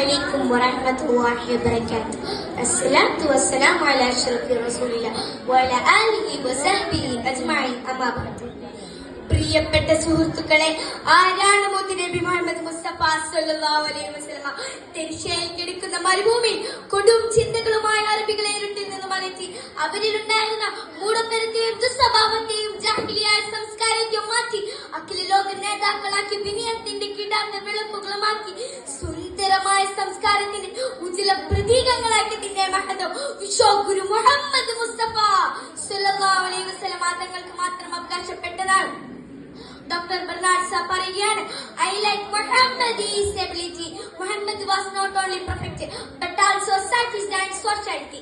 عليكم ورحمة الله وبركاته. الصلاة والسلام على أشرف رسول الله وعلى آله وصحبه أجمعين. أما بعد. പ്രിയപ്പെട്ട സുഹൃത്തുക്കളെ, ആരാണ് മുത്ത് നബി മുഹമ്മദ് മുസ്തഫ സല്ലല്ലാഹു അലൈഹി വസല്ലമ? തെരിശയിൽ കിടക്കുന്ന മരുഭൂമിയിൽ കൊടും ചിന്തകളുമായി അറബികളെ ഇരുട്ടിൽ നിന്ന് മാറ്റി അവരിലുണ്ടായിരുന്ന മൂടത്തരത്തെയും ദുസ്വഭാവത്തെയും ജാഹിലിയായ സംസ്കാരത്തെയും മാറ്റി അഖില ലോക നേതാക്കളാക്കി വിനയത്തിന്റെ കിടാത്ത വിളക്കുകളുമാക്കി സുന്ദരമായ സംസ്കാരത്തിന്റെ ഉജ്ജ്വല പ്രതീകങ്ങളാക്കി തിന്റെ മഹദം വിശ്വഗുരു മുഹമ്മദ് മുസ്തഫ സല്ലല്ലാഹു അലൈഹി വസല്ലമ തങ്ങൾക്ക് മാത്രം അവകാശപ്പെട്ടതാണ്. Dr. Bernard Shaw പറയുകയാണ്, I like Muhammad's stability. Muhammad was not only perfect but also satisfied society.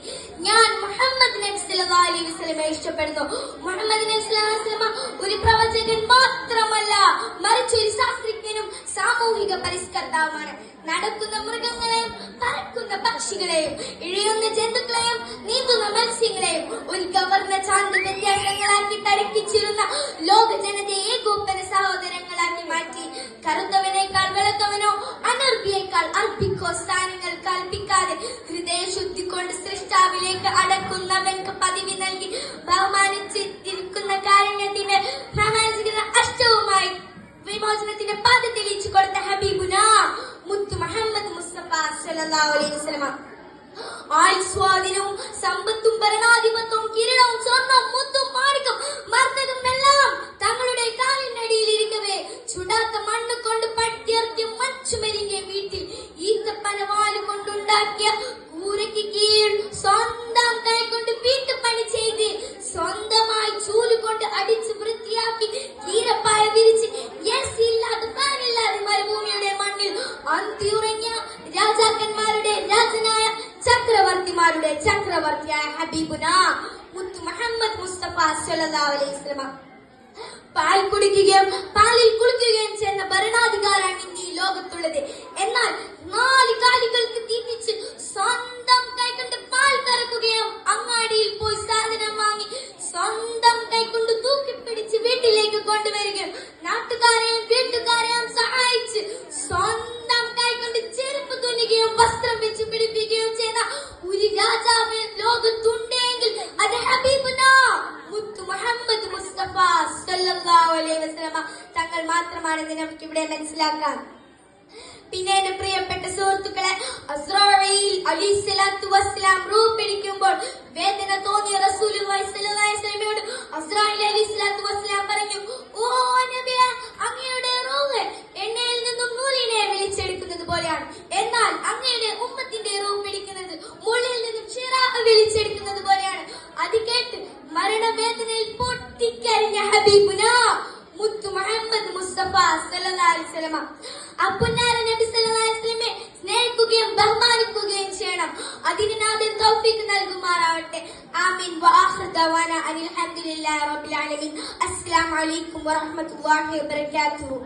ഞാൻ മുഹമ്മദ് നബി സല്ലല്ലാഹു അലൈഹി വസല്ലമയെ ഇഷ്ടപ്പെടുന്നു. മുഹമ്മദ് നബി സല്ലല്ലാഹു അലൈഹി വസല്ലമ ഒരു പ്രവാചകൻ മാത്രമല്ല, മറിച്ച് ഒരു ശാസ്ത്രജ്ഞനും സാമൂഹിക പരിഷ്കർത്താവുമാണ്. നടക്കുന്ന മൃഗങ്ങളെയും പറക്കുന്ന പക്ഷികളെയും ഇഴയുന്ന ജന്തുക്കളെയും നീന്തുന്ന മത്സ്യങ്ങളെയും ഉത്കവർണ്ണ ചാന്ത വ്യത്യാസങ്ങളാക്കി തടക്കിച്ചിരുന്ന ലോക ജനതയെ ഏകോപന സഹോദരങ്ങളാക്കി മാറ്റി കറുത്തവനേക്കാൾ വെളുത്തവനോ അനർബിയേക്കാൾ അർപ്പിക്കോ സ്ഥാനങ്ങൾ കൽപ്പിക്കാതെ ഹൃദയശുദ്ധി കൊണ്ട് സൃഷ്ടാവിലേക്ക് അടക്കുന്നവൻക്ക് പദവി നൽകി ബഹുമാനിച്ചിരിക്കുന്ന കാരുണ്യത്തിന്റെ പ്രവാചക അഷ്ടവുമായി വിമോചനത്തിന്റെ പാത തെളിയിച്ചു കൊടുത്ത ഹബീബുന മുത്ത് മുഹമ്മദ് മുസ്തഫ സല്ലല്ലാഹു അലൈഹി വസല്ലമ ആയുസ്വാദിനവും സമ്പത്തും ഭരണാധിപത്യവും കിരീടവും സ്വർണ്ണവും മുത്തും മാണിക്കം മർദ്ദകം എല്ലാം തങ്ങളുടെ കാലിനടിയിൽ ഇരിക്കവേ ചുടാത്ത മണ്ണ് കൊണ്ട് പട്ടിയർത്തിയ മച്ചുമെരിഞ്ഞ വീട്ടിൽ ഈത്തപ്പനവാല് കൊണ്ടുണ്ടാക്കിയ കൂരയ്ക്ക് കീഴിൽ സ്വന്തം കൈകൊണ്ട് വീട്ടുപണി ചെയ്ത് സ്വന്തമായി ചൂലുകൊണ്ട് അടിച്ച് വൃത്തിയാക്കി കീരപ്പായ വിരിച്ച് ഇല്ലാതെ ഫാനില്ലാതെ മരുഭൂമിയുടെ മണ്ണിൽ അന്തിയുറങ്ങിയ രാജാക്കന്മാരുടെ രാജനായ ചക്രവർത്തിമാരുടെ ചക്രവർത്തിയായ ഹബീബുന മുത്ത് മുഹമ്മദ് മുസ്തഫ സല്ലല്ലാഹു അലൈഹി വസല്ലമ പാൽ കുടിക്കുകയും പാലിൽ കുളിക്കുകയും ചെയ്യുന്ന ഭരണാധികാരാണ് ഇന്ന് ഈ ലോകത്തുള്ളത്. എന്നാൽ 4 കാലികൾക്ക് തീറ്റിച്ച് സ്വന്തം കൈകൊണ്ട് പാൽ കറക്കുകയും അങ്ങാടിയിൽ പോയി സാധനം വാങ്ങി സ്വന്തം കൈകൊണ്ട് തൂക്കിപ്പിടിച്ച് വീട്ടിലേക്ക് കൊണ്ടുവരികയും നാട്ടുകാരെയും വീട്ടുകാരെയും സഹായിച്ച് സ്വന്തം കൈകൊണ്ട് ചെരുപ്പ് തുന്നുകയും വസ്ത്രം വെച്ച് പിടിപ്പിക്കുകയും ചെയ്യുന്ന ഒരു രാജാവ് ലോകത്തുണ്ടെങ്കിൽ അത് ഹബീബുന മുത്ത് മുഹമ്മദ് മുസ്തഫ സല്ലല്ലാഹു അലൈഹി വസല്ലമ തങ്ങൾ മാത്രമാണെന്ന് നമുക്ക് ഇവിടെ മനസ്സിലാക്കാം. പിന്നെ എന്റെ പ്രിയപ്പെട്ട സുഹൃത്തുക്കളെ, അസ്രാഈൽ അലൈഹിസ്സലാത്തു വസ്സലാം റൂഹ് പിടിക്കുമ്പോൾ വേദന തോന്നിയ റസൂലുള്ളാഹി സ്വല്ലല്ലാഹു അലൈഹി വസല്ലമയോട് അസ്രാഈൽ അലൈഹിസ്സലാത്തു വസ്സലാം പറഞ്ഞു, ഓ നബിയേ, അങ്ങയുടെ റൂഹ് എണ്ണയിൽ നിന്നും നൂലിനെ വലിച്ചെടുക്കുന്നത് പോലെയാണ്. എന്നാൽ അങ്ങയുടെ ഉമ്മത്തിന്റെ റൂഹ് പിടിക്കുന്നത് മുള്ളിൽ നിന്നും ചിറാഹ് വലിച്ചെടുക്കുന്നത് പോലെയാണ്. അത് കേട്ട് മരണവേദനയിൽ പൊട്ടിക്കരിഞ്ഞ ഹബീബുന മുത്ത് മുഹമ്മദ് മുസ്തഫ സല്ലല്ലാഹു അലൈഹി വസല്ലമ അപ്പുന്നാര നബി സല്ലല്ലാഹു അലൈഹി വസല്ലമയെ സ്നേഹിക്കുകയും ബഹുമാനിക്കുകയും ചെയ്യണം. അതിന് നാഥൻ തൗഫീഖ് നൽകുമാറാവട്ടെ. ആമീൻ. വആഖിറു ദഅവാന അനിൽ ഹംദുലില്ലാഹി റബ്ബിൽ ആലമീൻ. അസ്സലാമു അലൈക്കും വറഹ്മത്തുള്ളാഹി വബറകാതുഹു.